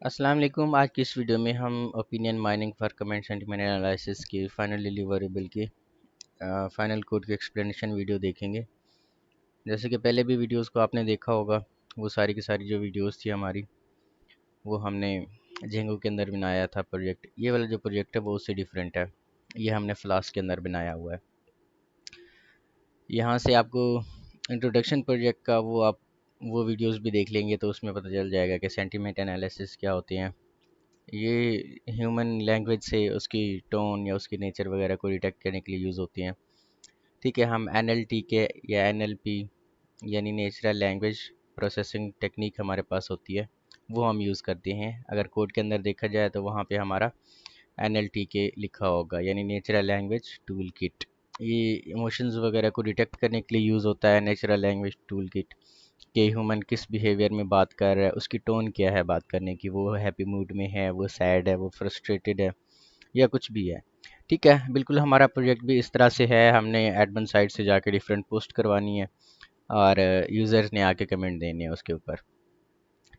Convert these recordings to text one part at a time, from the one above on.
अस्सलाम वालेकुम। आज की इस वीडियो में हम opinion mining for comment sentiment analysis की फाइनल डिलीवरेबल की फाइनल कोड की एक्सप्लेनेशन वीडियो देखेंगे। जैसे कि पहले भी वीडियोस को आपने देखा होगा, वो सारी की सारी जो वीडियोस थी हमारी, वो हमने जेंगो के अंदर बनाया था प्रोजेक्ट। ये वाला जो प्रोजेक्ट है वो उससे डिफरेंट है। ये हमने फ्लास्क के अंदर बनाया हुआ है। यहाँ से आपको इंट्रोडक्शन प्रोजेक्ट का वो वीडियोस भी देख लेंगे तो उसमें पता चल जाएगा कि सेंटीमेंट एनालिसिस क्या होते हैं। ये ह्यूमन लैंग्वेज से उसकी टोन या उसकी नेचर वगैरह को डिटेक्ट करने के लिए यूज़ होती हैं। ठीक है, हम एनएलटी के या एनएलपी यानी नेचुरल लैंग्वेज प्रोसेसिंग टेक्निक हमारे पास होती है, वो हम यूज़ करते हैं। अगर कोड के अंदर देखा जाए तो वहाँ पे हमारा एनएलटी के लिखा होगा, यानी नेचुरल लैंग्वेज टूल किट। ये इमोशंस वगैरह को डिटेक्ट करने के लिए यूज़ होता है नेचुरल लैंग्वेज टूल किट, कि ह्यूमन किस बिहेवियर में बात कर रहा है, उसकी टोन क्या है बात करने की, वो हैप्पी मूड में है, वो सैड है, वो फ्रस्ट्रेटेड है, या कुछ भी है। ठीक है, बिल्कुल हमारा प्रोजेक्ट भी इस तरह से है। हमने एडमिन साइट से जाके डिफरेंट पोस्ट करवानी है और यूज़र्स ने आके कमेंट देने हैं उसके ऊपर।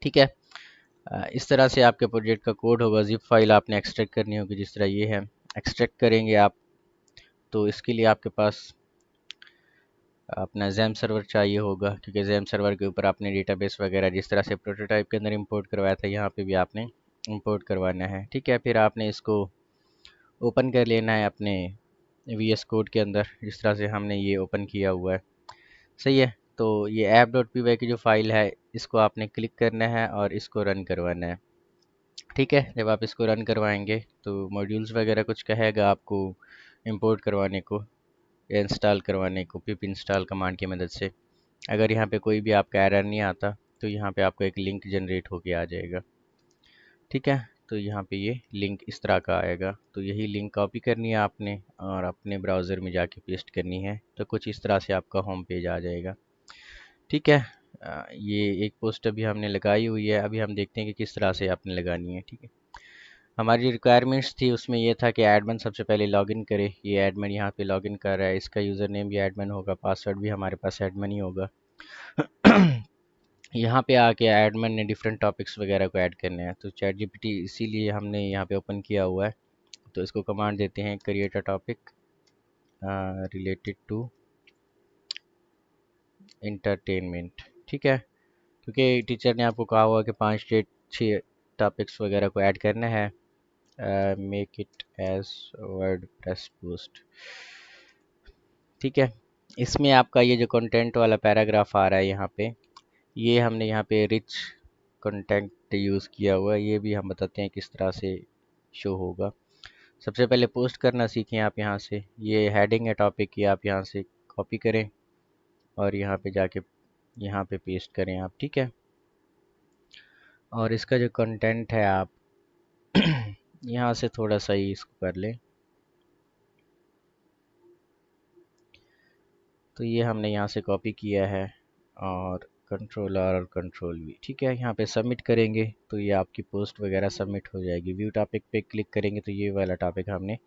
ठीक है, इस तरह से आपके प्रोजेक्ट का कोड होगा। जिप फाइल आपने एक्सट्रैक्ट करनी होगी, जिस तरह ये है। एक्सट्रैक्ट करेंगे आप तो इसके लिए आपके पास अपना जैम सर्वर चाहिए होगा, क्योंकि जैम सर्वर के ऊपर आपने डेटाबेस वगैरह जिस तरह से प्रोटोटाइप के अंदर इंपोर्ट करवाया था, यहाँ पे भी आपने इंपोर्ट करवाना है। ठीक है, फिर आपने इसको ओपन कर लेना है अपने वीएस कोड के अंदर, जिस तरह से हमने ये ओपन किया हुआ है। सही है, तो ये ऐप डॉट पी वाई की जो फाइल है, इसको आपने क्लिक करना है और इसको रन करवाना है। ठीक है, जब आप इसको रन करवाएंगे तो मॉड्यूल्स वगैरह कुछ कहेगा आपको इंपोर्ट करवाने को या इंस्टॉल करवाने को पिप इंस्टॉल कमांड की मदद से। अगर यहाँ पे कोई भी आपका एरर नहीं आता तो यहाँ पे आपको एक लिंक जनरेट होके आ जाएगा। ठीक है, तो यहाँ पे ये लिंक इस तरह का आएगा, तो यही लिंक कॉपी करनी है आपने और अपने ब्राउज़र में जाके पेस्ट करनी है, तो कुछ इस तरह से आपका होम पेज आ जाएगा। ठीक है, ये एक पोस्ट अभी हमने लगाई हुई है। अभी हम देखते हैं कि किस तरह से आपने लगानी है। ठीक है, हमारी रिक्वायरमेंट्स थी उसमें ये था कि एडमिन सबसे पहले लॉगिन करे। ये एडमिन यहाँ पे लॉगिन कर रहा है, इसका यूज़र नेम भी एडमिन होगा, पासवर्ड भी हमारे पास एडमिन ही होगा। यहाँ पे आके एडमिन ने डिफरेंट टॉपिक्स वगैरह को ऐड करने हैं, तो चैट जीपीटी इसीलिए हमने यहाँ पे ओपन किया हुआ है। तो इसको कमांड देते हैं create a topic related to entertainment. ठीक है, क्योंकि टीचर ने आपको कहा हुआ कि 5 से 6 टॉपिक्स वगैरह को ऐड करना है। Make it as WordPress post. ठीक है, इसमें आपका ये जो कंटेंट वाला पैराग्राफ आ रहा है यहाँ पे, ये हमने यहाँ पे रिच कंटेंट यूज़ किया हुआ है। ये भी हम बताते हैं किस तरह से शो होगा। सबसे पहले पोस्ट करना सीखें आप। यहाँ से ये हेडिंग है टॉपिक की, आप यहाँ से कॉपी करें और यहाँ पे जाके यहाँ पे पेस्ट करें आप। ठीक है, और इसका जो कंटेंट है आप यहाँ से थोड़ा सा ही इसको कर लें। तो ये हमने यहाँ से कॉपी किया है और कंट्रोल आर और कंट्रोल वी। ठीक है, यहाँ पे सबमिट करेंगे तो ये आपकी पोस्ट वगैरह सबमिट हो जाएगी। व्यू टॉपिक पे क्लिक करेंगे तो ये वाला टॉपिक हमने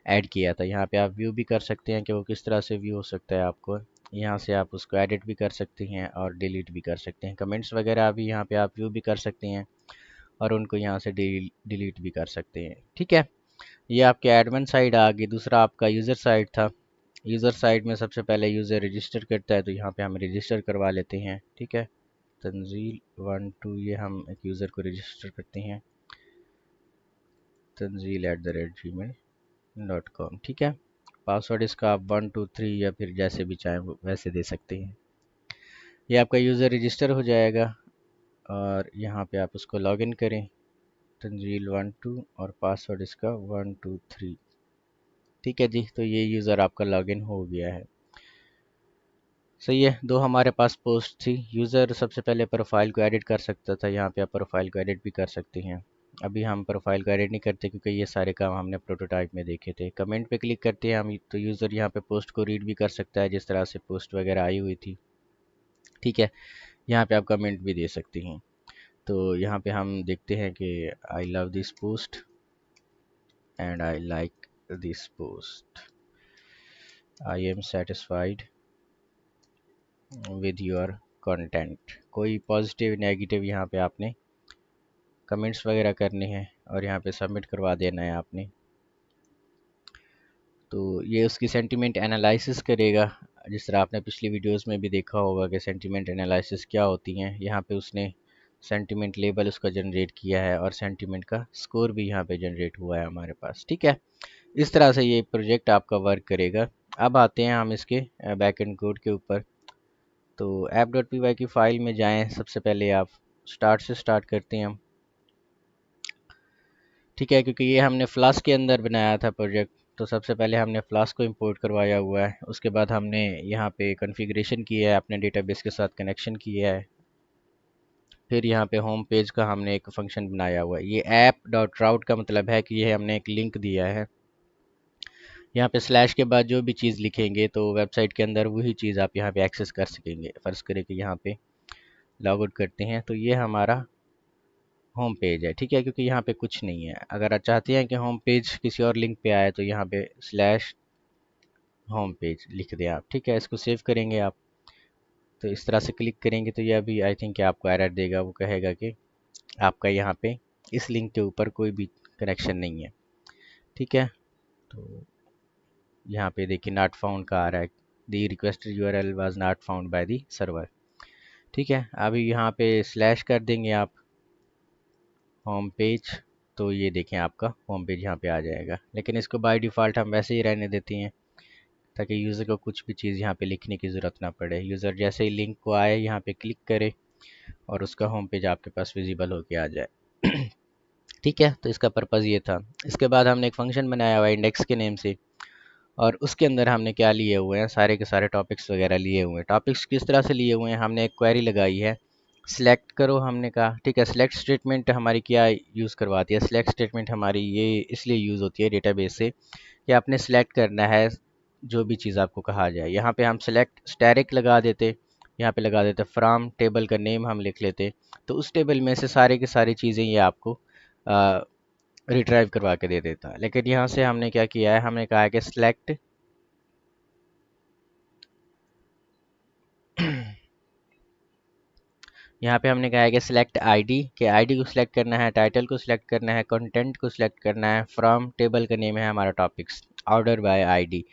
ऐड किया था। यहाँ पे आप व्यू भी कर सकते हैं कि वो किस तरह से व्यू हो सकता है आपको। यहाँ से आप उसको एडिट भी कर सकते हैं और डिलीट भी कर सकते हैं। कमेंट्स वगैरह अभी यहाँ पे आप व्यू भी कर सकते हैं और उनको यहाँ से डिलीट भी कर सकते हैं। ठीक है, ये आपके एडमिन साइड आ गई। दूसरा आपका यूज़र साइड था। यूज़र साइड में सबसे पहले यूज़र रजिस्टर करता है, तो यहाँ पे हम रजिस्टर करवा लेते हैं। ठीक है, तंजील 1 2, ये हम एक यूज़र को रजिस्टर करते हैं, tanzeel@gmail.com। ठीक है, पासवर्ड इसका आप 1 2 3 या फिर जैसे भी चाहें वो वैसे दे सकते हैं। ये आपका यूज़र रजिस्टर हो जाएगा और यहाँ पे आप उसको लॉगिन करें, तंजील 1 2 और पासवर्ड इसका 1 2 3। ठीक है जी, तो ये यूज़र आपका लॉगिन हो गया है। सही है, दो हमारे पास पोस्ट थी। यूज़र सबसे पहले प्रोफाइल को एडिट कर सकता था, यहाँ पे आप प्रोफाइल को एडिट भी कर सकते हैं। अभी हम प्रोफाइल को एडिट नहीं करते क्योंकि ये सारे काम हमने प्रोटोटाइप में देखे थे। कमेंट पे क्लिक करते हैं हम तो यूज़र यहाँ पे पोस्ट को रीड भी कर सकता है, जिस तरह से पोस्ट वगैरह आई हुई थी। ठीक है, यहाँ पे आप कमेंट भी दे सकते हैं। तो यहाँ पे हम देखते हैं कि I love this post and I like this post, I am satisfied with your content. कोई पॉजिटिव नेगेटिव यहाँ पे आपने कमेंट्स वगैरह करने हैं और यहाँ पे सबमिट करवा देना है आपने। तो ये उसकी सेंटिमेंट एनालिसिस करेगा, जिस तरह आपने पिछली वीडियोस में भी देखा होगा कि सेंटिमेंट एनालिसिस क्या होती हैं। यहाँ पे उसने सेंटिमेंट लेबल उसका जनरेट किया है और सेंटिमेंट का स्कोर भी यहाँ पे जनरेट हुआ है हमारे पास। ठीक है, इस तरह से ये प्रोजेक्ट आपका वर्क करेगा। अब आते हैं हम इसके बैकएंड कोड के ऊपर। तो app.py की फ़ाइल में जाएं, सबसे पहले आप स्टार्ट से स्टार्ट करते हैं हम। ठीक है, क्योंकि ये हमने फ्लास्क के अंदर बनाया था प्रोजेक्ट, तो सबसे पहले हमने फ्लास्क को इंपोर्ट करवाया हुआ है। उसके बाद हमने यहाँ पे कॉन्फ़िगरेशन किया है, अपने डेटाबेस के साथ कनेक्शन किया है। फिर यहाँ पे होम पेज का हमने एक फंक्शन बनाया हुआ है। ये app.route का मतलब है कि ये हमने एक लिंक दिया है। यहाँ पे स्लैश के बाद जो भी चीज़ लिखेंगे तो वेबसाइट के अंदर वही चीज़ आप यहाँ पे एक्सेस कर सकेंगे। फ़र्ज़ करें कि यहाँ पे लॉग आउट करते हैं तो ये हमारा होम पेज है। ठीक है, क्योंकि यहाँ पे कुछ नहीं है। अगर आप चाहते हैं कि होम पेज किसी और लिंक पे आए तो यहाँ पे स्लैश होम पेज लिख दें आप। ठीक है, इसको सेव करेंगे आप, तो इस तरह से क्लिक करेंगे तो ये अभी आई थिंक आपको एरर देगा। वो कहेगा कि आपका यहाँ पे इस लिंक के ऊपर कोई भी कनेक्शन नहीं है। ठीक है, तो यहाँ पे देखिए नॉट फाउंड का आ रहा है, the requested URL was not found by the server. ठीक है, अभी यहाँ पे स्लैश कर देंगे आप होम पेज, तो ये देखें आपका होम पेज यहाँ पे आ जाएगा। लेकिन इसको बाय डिफ़ॉल्ट हम वैसे ही रहने देते हैं ताकि यूज़र को कुछ भी चीज़ यहाँ पे लिखने की ज़रूरत ना पड़े। यूज़र जैसे ही लिंक को आए यहाँ पे क्लिक करे और उसका होम पेज आपके पास विजिबल होके आ जाए। ठीक है, तो इसका पर्पज़ ये था। इसके बाद हमने एक फंक्शन बनाया हुआ है इंडेक्स के नेम से, और उसके अंदर हमने क्या लिए हुए हैं, सारे के सारे टॉपिक्स वगैरह लिए हुए हैं। टॉपिक्स किस तरह से लिए हुए हैं, हमने एक क्वेरी लगाई है, सिलेक्ट करो हमने कहा। ठीक है, सिलेक्ट स्टेटमेंट हमारी क्या यूज़ करवाती है, सिलेक्ट स्टेटमेंट हमारी ये इसलिए यूज़ होती है डेटाबेस से कि आपने सिलेक्ट करना है जो भी चीज़ आपको कहा जाए। यहाँ पे हम सिलेक्ट स्टैटिक लगा देते, यहाँ पे लगा देते फ्रॉम, टेबल का नेम हम लिख लेते, तो उस टेबल में से सारे की सारी चीज़ें ये आपको रिट्राइव करवा के दे देता। लेकिन यहाँ से हमने क्या किया है, हमने कहा है कि सिलेक्ट यहाँ पे हमने कहा है कि सिलेक्ट आईडी, के आईडी को सिलेक्ट करना है, टाइटल को सिलेक्ट करना है, कंटेंट को सिलेक्ट करना है, फ्रॉम टेबल का नेम है हमारा टॉपिक्स, ऑर्डर बाय आईडी।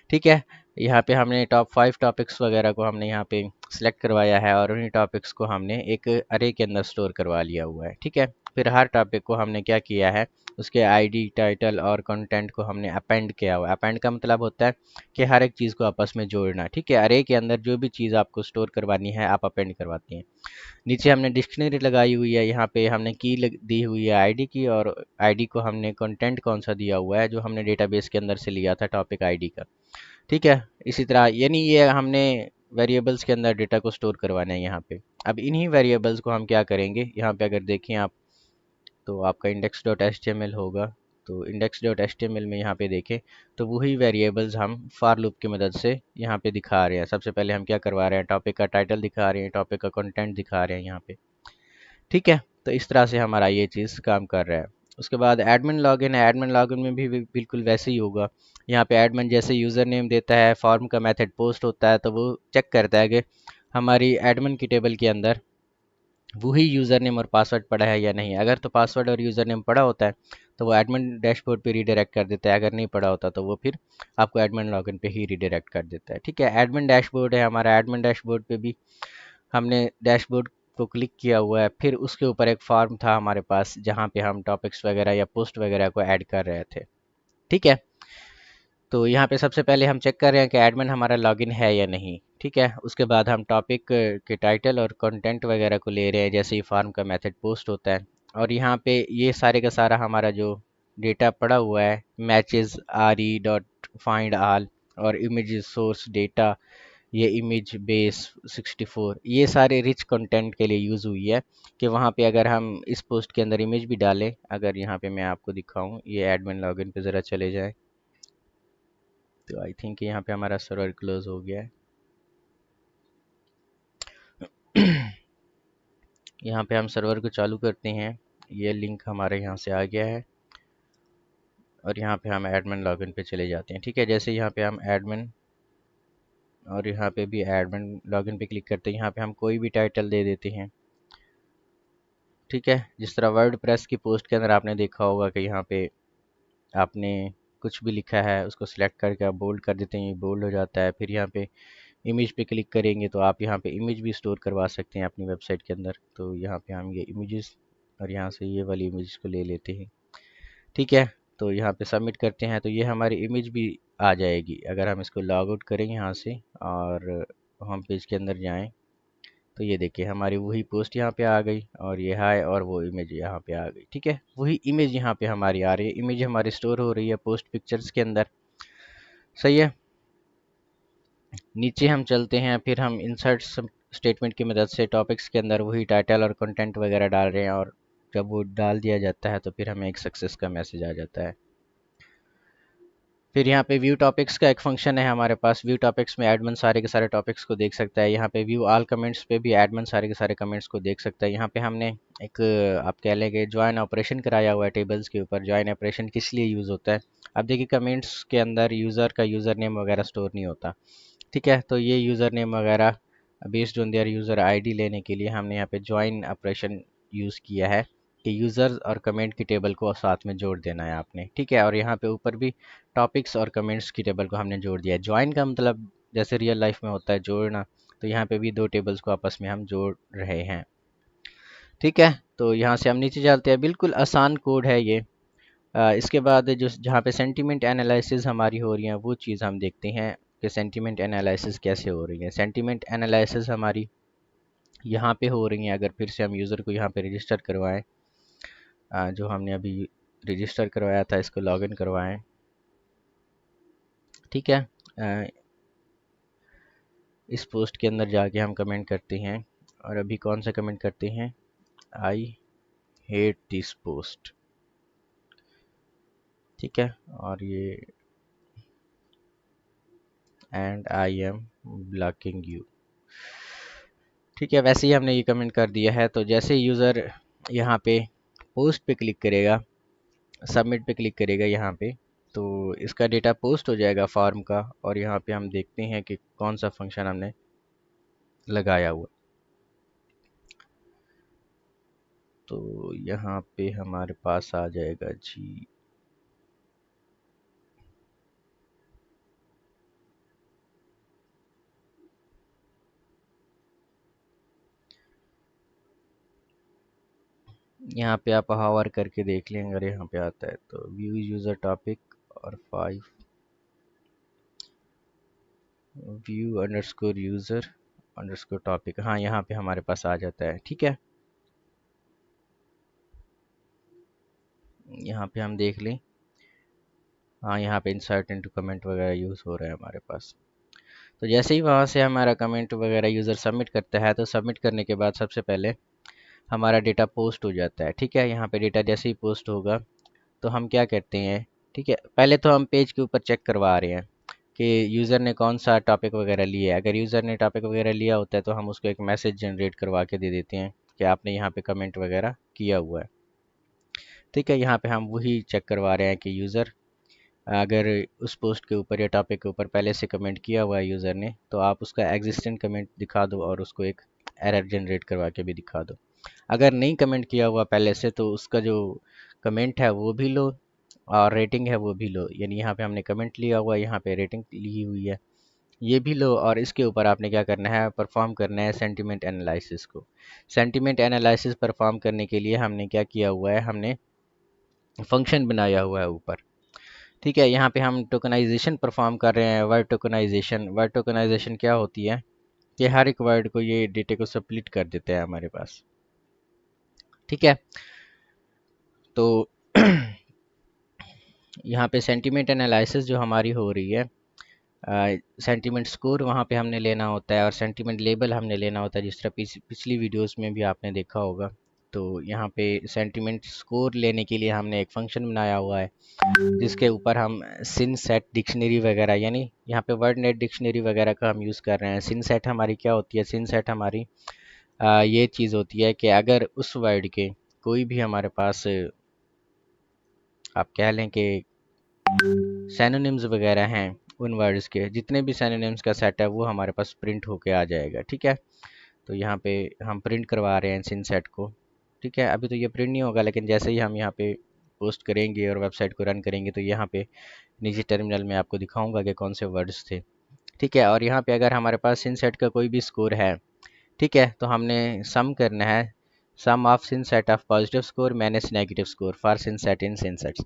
ठीक है, यहाँ पे हमने टॉप 5 टॉपिक्स वगैरह को हमने यहाँ पे सिलेक्ट करवाया है और उन्हीं टॉपिक्स को हमने एक अरे के अंदर स्टोर करवा लिया हुआ है। ठीक है, फिर हर टॉपिक को हमने क्या किया है, उसके आईडी, टाइटल और कंटेंट को हमने अपेंड किया हुआ है। अपेंड का मतलब होता है कि हर एक चीज़ को आपस में जोड़ना। ठीक है, अरे के अंदर जो भी चीज़ आपको स्टोर करवानी है आप अपेंड करवाते हैं। नीचे हमने डिक्शनरी लगाई हुई है, यहाँ पे हमने की दी हुई है आईडी की, और आईडी को हमने कंटेंट कौन सा दिया हुआ है जो हमने डेटाबेस के अंदर से लिया था टॉपिक आईडी का। ठीक है, इसी तरह यानी ये हमने वेरिएबल्स के अंदर डेटा को स्टोर करवाना है यहाँ पे। अब इन्हीं वेरिएबल्स को हम क्या करेंगे, यहाँ पे अगर देखें आप तो आपका index dot H T M L होगा, तो index dot H T M L में यहाँ पे देखें तो वही वेरिएबल्स हम फार लूप की मदद से यहाँ पे दिखा रहे हैं। सबसे पहले हम क्या करवा रहे हैं, टॉपिक का टाइटल दिखा रहे हैं, टॉपिक का कंटेंट दिखा रहे हैं यहाँ पे। ठीक है, तो इस तरह से हमारा ये चीज़ काम कर रहा है। उसके बाद एडमिन लॉगिन है, एडमिन लॉगिन में भी बिल्कुल वैसे ही होगा। यहाँ पे एडमिन जैसे यूज़र नेम देता है, फॉर्म का मेथड पोस्ट होता है, तो वो चेक करता है कि हमारी एडमिन की टेबल के अंदर वही यूज़र नेम और पासवर्ड पड़ा है या नहीं। अगर तो पासवर्ड और यूज़र नेम पड़ा होता है तो वो एडमिन डैशबोर्ड पे रीडायरेक्ट कर देता है, अगर नहीं पड़ा होता तो वो फिर आपको एडमिन लॉगिन पे ही रीडायरेक्ट कर देता है। ठीक है, एडमिन डैशबोर्ड है हमारा, एडमिन डैशबोर्ड पे भी हमने डैशबोर्ड को क्लिक किया हुआ है। फिर उसके ऊपर एक फॉर्म था हमारे पास जहाँ पे हम टॉपिक्स वगैरह या पोस्ट वगैरह को ऐड कर रहे थे। ठीक है, तो यहाँ पे सबसे पहले हम चेक कर रहे हैं कि एडमिन हमारा लॉगिन है या नहीं। ठीक है, उसके बाद हम टॉपिक के टाइटल और कंटेंट वगैरह को ले रहे हैं जैसे ही फॉर्म का मेथड पोस्ट होता है। और यहाँ पे ये सारे का सारा हमारा जो डेटा पड़ा हुआ है, matches R E dot find all और इमेज सोर्स डेटा, ये इमेज बेस 64, ये सारे रिच कंटेंट के लिए यूज़ हुई है कि वहाँ पे अगर हम इस पोस्ट के अंदर इमेज भी डालें, अगर यहाँ पे मैं आपको दिखाऊं, ये एडमिन लॉगिन पे ज़रा चले जाए तो आई थिंक यहाँ पे हमारा सर्वर क्लोज हो गया है। यहाँ पे हम सर्वर को चालू करते हैं, ये लिंक हमारे यहाँ से आ गया है और यहाँ पे हम एडमिन लॉगिन पे चले जाते हैं। ठीक है, जैसे यहाँ पे हम एडमिन और यहाँ पे भी एडमिन लॉगिन पे क्लिक करते हैं, यहाँ पे हम कोई भी टाइटल दे देते हैं। ठीक है, जिस तरह वर्ड प्रेस की पोस्ट के अंदर आपने देखा होगा कि यहाँ पे आपने कुछ भी लिखा है उसको सिलेक्ट करके आप बोल्ड कर देते हैं, ये बोल्ड हो जाता है। फिर यहाँ पे इमेज पे क्लिक करेंगे तो आप यहाँ पे इमेज भी स्टोर करवा सकते हैं अपनी वेबसाइट के अंदर। तो यहाँ पे हम ये इमेजेस और यहाँ से ये वाली इमेज को ले लेते हैं, ठीक है। तो यहाँ पे सबमिट करते हैं तो ये हमारी इमेज भी आ जाएगी। अगर हम इसको लॉग आउट करें यहाँ से और होम पेज के अंदर जाएं तो ये देखिए हमारी वही पोस्ट यहाँ पे आ गई और ये हाय और वो इमेज यहाँ पे आ गई, ठीक है। वही इमेज यहाँ पे हमारी आ रही है, इमेज हमारी स्टोर हो रही है पोस्ट पिक्चर्स के अंदर, सही है। नीचे हम चलते हैं, फिर हम इंसर्ट स्टेटमेंट की मदद से टॉपिक्स के अंदर वही टाइटल और कंटेंट वगैरह डाल रहे हैं और जब वो डाल दिया जाता है तो फिर हमें एक सक्सेस का मैसेज आ जाता है। फिर यहाँ पे व्यू टॉपिक्स का एक फंक्शन है हमारे पास। व्यू टॉपिक्स में एडमिन सारे के सारे टॉपिक्स को देख सकता है। यहाँ पे व्यू ऑल कमेंट्स पे भी एडमिन सारे के सारे कमेंट्स को देख सकता है। यहाँ पे हमने एक आप कह लेंगे ज्वाइन ऑपरेशन कराया हुआ है टेबल्स के ऊपर। ज्वाइन ऑपरेशन किस लिए यूज़ होता है? अब देखिए कमेंट्स के अंदर यूज़र का यूज़र नेम वगैरह स्टोर नहीं होता, ठीक है। तो ये यूज़र नेम वगैरह based on their user ID लेने के लिए हमने यहाँ पे ज्वाइन ऑपरेशन यूज़ किया है कि यूज़र्स और कमेंट की टेबल को साथ में जोड़ देना है आपने, ठीक है। और यहाँ पे ऊपर भी टॉपिक्स और कमेंट्स की टेबल को हमने जोड़ दिया है। ज्वाइन का मतलब जैसे रियल लाइफ में होता है जोड़ना, तो यहाँ पे भी दो टेबल्स को आपस में हम जोड़ रहे हैं, ठीक है। तो यहाँ से हम नीचे चलते हैं, बिल्कुल आसान कोड है ये। इसके बाद जो जहाँ पे सेंटीमेंट एनालिसिस हमारी हो रही है वो चीज़ हम देखते हैं कि सेंटीमेंट एनालिसिस कैसे हो रही है। सेंटीमेंट एनालिसिस हमारी यहाँ पे हो रही है। अगर फिर से हम यूज़र को यहाँ पे रजिस्टर करवाएं, जो हमने अभी रजिस्टर करवाया था इसको लॉगिन करवाएं, ठीक है। अ, इस पोस्ट के अंदर जाके हम कमेंट करते हैं और अभी कौन सा कमेंट करते हैं, आई हेट दिस पोस्ट, ठीक है। और ये and I am blocking you, ठीक है। वैसे ही हमने ये कमेंट कर दिया है। तो जैसे यूज़र यहाँ पे पोस्ट पे क्लिक करेगा, सबमिट पे क्लिक करेगा यहाँ पे, तो इसका डेटा पोस्ट हो जाएगा फॉर्म का। और यहाँ पे हम देखते हैं कि कौन सा फंक्शन हमने लगाया हुआ। तो यहाँ पे हमारे पास आ जाएगा जी, यहाँ पे आप हावर करके देख लें अगर यहाँ पे आता है तो व्यू यूज़र टॉपिक और 5 view underscore user underscore topic, हाँ यहाँ पे हमारे पास आ जाता है, ठीक है। यहाँ पे हम देख लें, हाँ यहाँ पे इंसर्ट इनटू कमेंट वगैरह यूज़ हो रहा है हमारे पास। तो जैसे ही वहाँ से हमारा कमेंट वगैरह यूज़र सबमिट करता है तो सबमिट करने के बाद सबसे पहले हमारा डेटा पोस्ट हो जाता है, ठीक है। यहाँ पे डेटा जैसे ही पोस्ट होगा तो हम क्या करते हैं, ठीक है। पहले तो हम पेज के ऊपर चेक करवा रहे हैं कि यूज़र ने कौन सा टॉपिक वगैरह लिया है। अगर यूज़र ने टॉपिक वगैरह लिया होता है तो हम उसको एक मैसेज जनरेट करवा के दे देते हैं कि आपने यहाँ पे कमेंट वगैरह किया हुआ है, ठीक है। यहाँ पे हम वही चेक करवा रहे हैं कि यूज़र अगर उस पोस्ट के ऊपर या टॉपिक के ऊपर पहले से कमेंट किया हुआ है यूज़र ने तो आप उसका एग्जिस्टेंट कमेंट दिखा दो और उसको एक एरर जनरेट करवा के भी दिखा दो। अगर नहीं कमेंट किया हुआ पहले से तो उसका जो कमेंट है वो भी लो और रेटिंग है वो भी लो। यानी यहाँ पे हमने कमेंट लिया हुआ है, यहाँ पे रेटिंग ली हुई है, ये भी लो। और इसके ऊपर आपने क्या करना है, परफॉर्म करना है सेंटिमेंट एनालिसिस को। सेंटिमेंट एनालिसिस परफॉर्म करने के लिए हमने क्या किया हुआ है, हमने फंक्शन बनाया हुआ है ऊपर, ठीक है। यहाँ पे हम टोकनाइजेशन परफॉर्म कर रहे हैं, वर्ड टोकनाइजेशन। वर्ड टोकनाइजेशन क्या होती है कि हर एक वर्ड को ये डेटे को स्प्लिट कर देते हैं हमारे पास, ठीक है। तो यहाँ पे सेंटीमेंट एनालिसिस जो हमारी हो रही है, सेंटीमेंट स्कोर वहाँ पे हमने लेना होता है और सेंटीमेंट लेबल हमने लेना होता है, जिस तरह पिछली वीडियोस में भी आपने देखा होगा। तो यहाँ पे सेंटीमेंट स्कोर लेने के लिए हमने एक फंक्शन बनाया हुआ है जिसके ऊपर हम सिन सेट डिक्शनरी वगैरह, यानी यहाँ पे वर्ड नेट डिक्शनरी वगैरह का हम यूज़ कर रहे हैं। सिन सेट हमारी क्या होती है, सिन सेट हमारी ये चीज़ होती है कि अगर उस वर्ड के कोई भी हमारे पास आप कह लें कि सैनोनिम्स वगैरह हैं, उन वर्ड्स के जितने भी सैनोनिम्स का सेट है वो हमारे पास प्रिंट होके आ जाएगा, ठीक है। तो यहाँ पे हम प्रिंट करवा रहे हैं सिन सेट को। ठीक है, अभी तो ये प्रिंट नहीं होगा, लेकिन जैसे ही हम यहाँ पे पोस्ट करेंगे और वेबसाइट को रन करेंगे तो यहाँ पे नीचे टर्मिनल में आपको दिखाऊंगा कि कौन से वर्ड्स थे। ठीक है, और यहाँ पे अगर हमारे पास सिनसेट का कोई भी स्कोर है, ठीक है, तो हमने सम करना है, sum of synset of positive score minus negative score for synset in synset.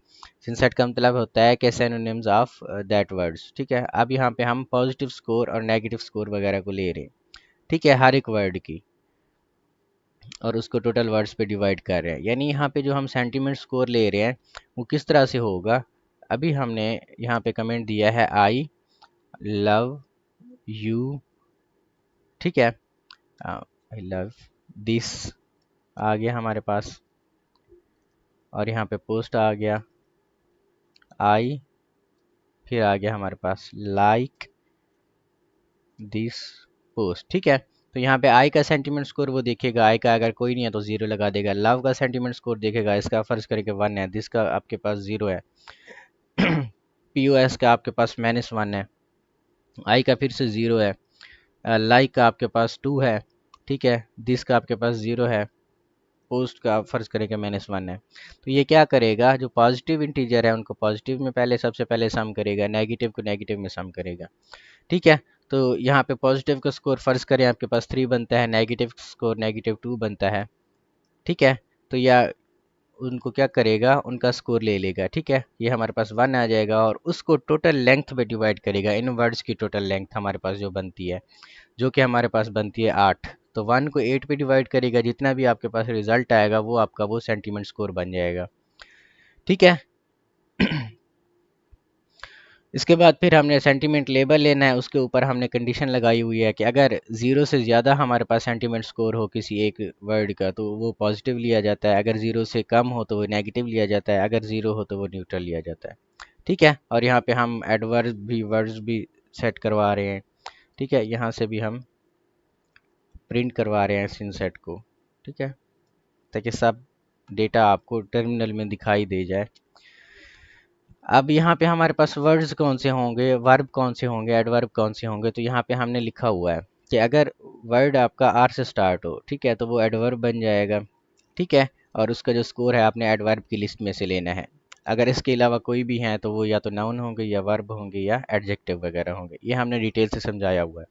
Synset का मतलब होता है कि सिनोनिम्स ऑफ दैट वर्ड्स। ठीक है, अब यहाँ पे हम पॉजिटिव स्कोर और नेगेटिव स्कोर वगैरह को ले रहे हैं, ठीक है, हर एक वर्ड की, और उसको टोटल वर्ड्स पे डिवाइड कर रहे हैं। यानी यहाँ पे जो हम सेंटीमेंट स्कोर ले रहे हैं वो किस तरह से होगा, अभी हमने यहाँ पे कमेंट दिया है आई लव यू, ठीक है, आई लव दिस आ गया हमारे पास, और यहाँ पे पोस्ट आ गया आई, फिर आ गया हमारे पास लाइक दिस पोस्ट। ठीक है, तो यहाँ पे आई का सेंटीमेंट स्कोर वो देखेगा, आई का अगर कोई नहीं है तो जीरो लगा देगा। लव का सेंटीमेंट स्कोर देखेगा, इसका फर्ज करके वन है, दिस का आपके पास जीरो है, पीओएस का आपके पास -1 है, आई का फिर से ज़ीरो है, लाइक का आपके पास 2 है, ठीक है, दिस का आपके पास ज़ीरो है, पोस्ट का आप फर्ज करें कि -1 है। तो ये क्या करेगा, जो पॉजिटिव इंटीजर है उनको पॉजिटिव में पहले सबसे पहले सम करेगा, नेगेटिव को नेगेटिव में सम करेगा। ठीक है, तो यहाँ पे पॉजिटिव का स्कोर फर्ज करें आपके पास 3 बनता है, नेगेटिव स्कोर -2 बनता है। ठीक है, तो या उनको क्या करेगा, उनका स्कोर ले लेगा। ठीक है, ये हमारे पास 1 आ जाएगा और उसको टोटल लेंथ पे डिवाइड करेगा, इन वर्ड्स की टोटल लेंथ हमारे पास जो बनती है, जो कि हमारे पास बनती है 8, तो 1 को 8 पे डिवाइड करेगा, जितना भी आपके पास रिजल्ट आएगा वो आपका वो सेंटीमेंट स्कोर बन जाएगा। ठीक है, इसके बाद फिर हमने सेंटीमेंट लेबल लेना है, उसके ऊपर हमने कंडीशन लगाई हुई है कि अगर ज़ीरो से ज़्यादा हमारे पास सेंटीमेंट स्कोर हो किसी एक वर्ड का तो वो पॉजिटिव लिया जाता है, अगर ज़ीरो से कम हो तो वो नेगेटिव लिया जाता है, अगर ज़ीरो हो तो वो न्यूट्रल लिया जाता है। ठीक है, और यहाँ पे हम एडवर्ब भी वर्ड्स भी सेट करवा रहे हैं। ठीक है, यहाँ से भी हम प्रिंट करवा रहे हैं सिनसेट को। ठीक है, ताकि सब डेटा आपको टर्मिनल में दिखाई दे जाए। अब यहाँ पे हमारे पास वर्ड्स कौन से होंगे, वर्ब कौन से होंगे, एडवर्ब कौन से होंगे, तो यहाँ पे हमने लिखा हुआ है कि अगर वर्ड आपका आर से स्टार्ट हो, ठीक है, तो वो एडवर्ब बन जाएगा। ठीक है, और उसका जो स्कोर है आपने एडवर्ब की लिस्ट में से लेना है। अगर इसके अलावा कोई भी हैं तो वो या तो नाउन होंगे या वर्ब होंगे या एडजेक्टिव वगैरह होंगे, ये हमने डिटेल से समझाया हुआ है।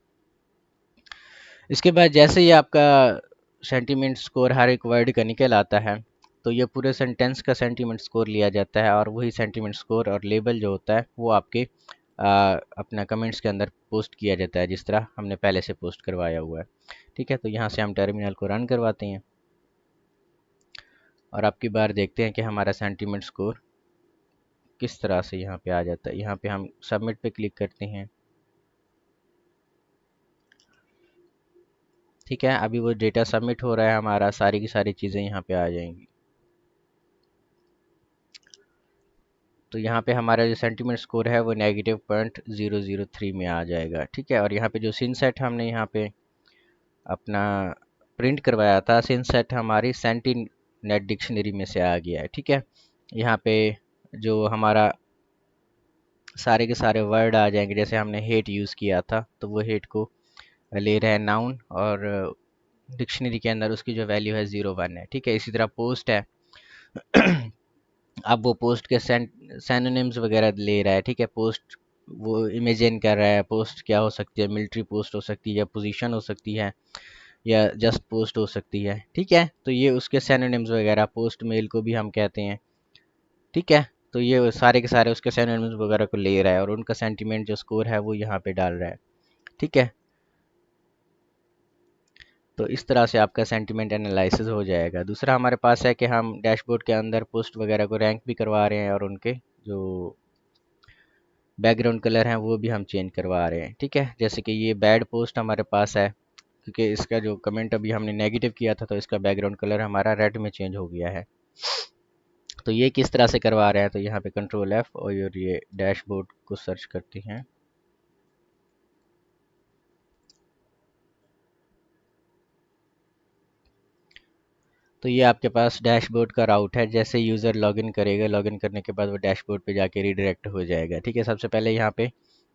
इसके बाद जैसे ही आपका सेंटीमेंट स्कोर हर एक वर्ड का निकल आता है तो ये पूरे सेंटेंस का सेंटीमेंट स्कोर लिया जाता है, और वही सेंटीमेंट स्कोर और लेबल जो होता है वो आपके अपना कमेंट्स के अंदर पोस्ट किया जाता है, जिस तरह हमने पहले से पोस्ट करवाया हुआ है। ठीक है, तो यहाँ से हम टर्मिनल को रन करवाते हैं और आपकी बार देखते हैं कि हमारा सेंटीमेंट स्कोर किस तरह से यहाँ पे आ जाता है। यहाँ पे हम सबमिट पे क्लिक करते हैं। ठीक है, अभी वो डेटा सबमिट हो रहा है हमारा, सारी की सारी चीज़ें यहाँ पे आ जाएंगी। तो यहाँ पे हमारा जो सेंटीमेंट स्कोर है वो -0.003 में आ जाएगा। ठीक है, और यहाँ पे जो सिन सेट हमने यहाँ पे अपना प्रिंट करवाया था, सिन सेट हमारी सेंटी नेट डिक्शनरी में से आ गया है। ठीक है, यहाँ पे जो हमारा सारे के सारे वर्ड आ जाएंगे, जैसे हमने हेट यूज़ किया था तो वो हेट को ले रहे हैं नाउन, और डिक्शनरी के अंदर उसकी जो वैल्यू है 01 है। ठीक है, इसी तरह पोस्ट है, अब वो पोस्ट के सैनोनिम्स वगैरह ले रहा है। ठीक है, पोस्ट वो इमेजिन कर रहा है, पोस्ट क्या हो सकती है, मिलिट्री पोस्ट हो सकती है, या पोजीशन हो सकती है, या जस्ट पोस्ट हो सकती है। ठीक है, तो ये उसके सैनोनिम्स वगैरह, पोस्ट मेल को भी हम कहते हैं। ठीक है, तो ये सारे के सारे उसके सैनोनिम्स वगैरह को ले रहा है और उनका सेंटीमेंट जो स्कोर है वो यहाँ पे डाल रहा है। ठीक है, तो इस तरह से आपका सेंटीमेंट एनालिसिस हो जाएगा। दूसरा हमारे पास है कि हम डैशबोर्ड के अंदर पोस्ट वगैरह को रैंक भी करवा रहे हैं, और उनके जो बैकग्राउंड कलर हैं वो भी हम चेंज करवा रहे हैं। ठीक है, जैसे कि ये बैड पोस्ट हमारे पास है, क्योंकि इसका जो कमेंट अभी हमने नेगेटिव किया था तो इसका बैकग्राउंड कलर हमारा रेड में चेंज हो गया है। तो ये किस तरह से करवा रहे हैं, तो यहाँ पे कंट्रोल F और ये डैशबोर्ड को सर्च करते हैं। तो ये आपके पास डैशबोर्ड का राउट है, जैसे यूज़र लॉगिन करेगा, लॉगिन करने के बाद वो डैशबोर्ड पे जाके रीडायरेक्ट हो जाएगा। ठीक है, सबसे पहले यहाँ पे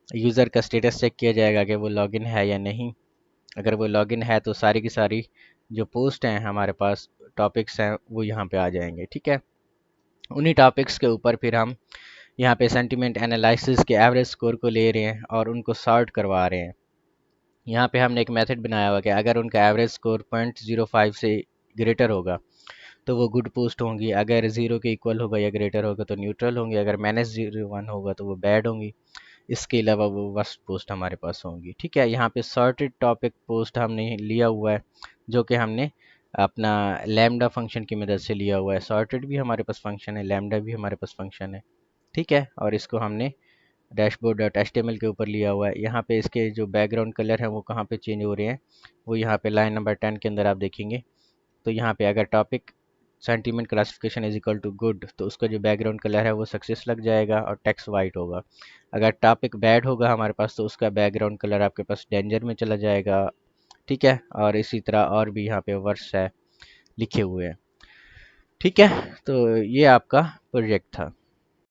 यूज़र का स्टेटस चेक किया जाएगा कि वो लॉगिन है या नहीं। अगर वो लॉगिन है तो सारी की सारी जो पोस्ट हैं हमारे पास टॉपिक्स हैं वो यहाँ पे आ जाएंगे। ठीक है, उन्हीं टॉपिक्स के ऊपर फिर हम यहाँ पे सेंटिमेंट एनालिसिस के एवरेज स्कोर को ले रहे हैं और उनको सॉर्ट करवा रहे हैं। यहाँ पे हमने एक मेथड बनाया हुआ कि अगर उनका एवरेज स्कोर 0.05 से ग्रेटर होगा तो वो गुड पोस्ट होंगी, अगर ज़ीरो के इक्वल होगा या ग्रेटर होगा तो न्यूट्रल होंगी, अगर -0.1 होगा तो वो बैड होंगी, इसके अलावा वो वर्स्ट पोस्ट हमारे पास होंगी। ठीक है, यहाँ पे सॉर्टेड टॉपिक पोस्ट हमने लिया हुआ है जो कि हमने अपना लैम्डा फंक्शन की मदद से लिया हुआ है। सॉर्टेड भी हमारे पास फंक्शन है, लैम्डा भी हमारे पास फंक्शन है। ठीक है, और इसको हमने डैशबोर्ड डॉट एच के ऊपर लिया हुआ है। यहाँ पे इसके जो बैकग्राउंड कलर हैं वो कहाँ पे चेंज हो रहे हैं, वो यहाँ पे लाइन नंबर 10 के अंदर आप देखेंगे। तो यहाँ पे अगर topic sentiment classification is equal to good तो उसका जो बैकग्राउंड कलर है वो सक्सेस लग जाएगा और टेक्स्ट वाइट होगा। अगर टॉपिक बैड होगा हमारे पास तो उसका बैकग्राउंड कलर आपके पास डेंजर में चला जाएगा। ठीक है, और इसी तरह और भी यहाँ पे वर्ड्स है लिखे हुए हैं। ठीक है, तो ये आपका प्रोजेक्ट था।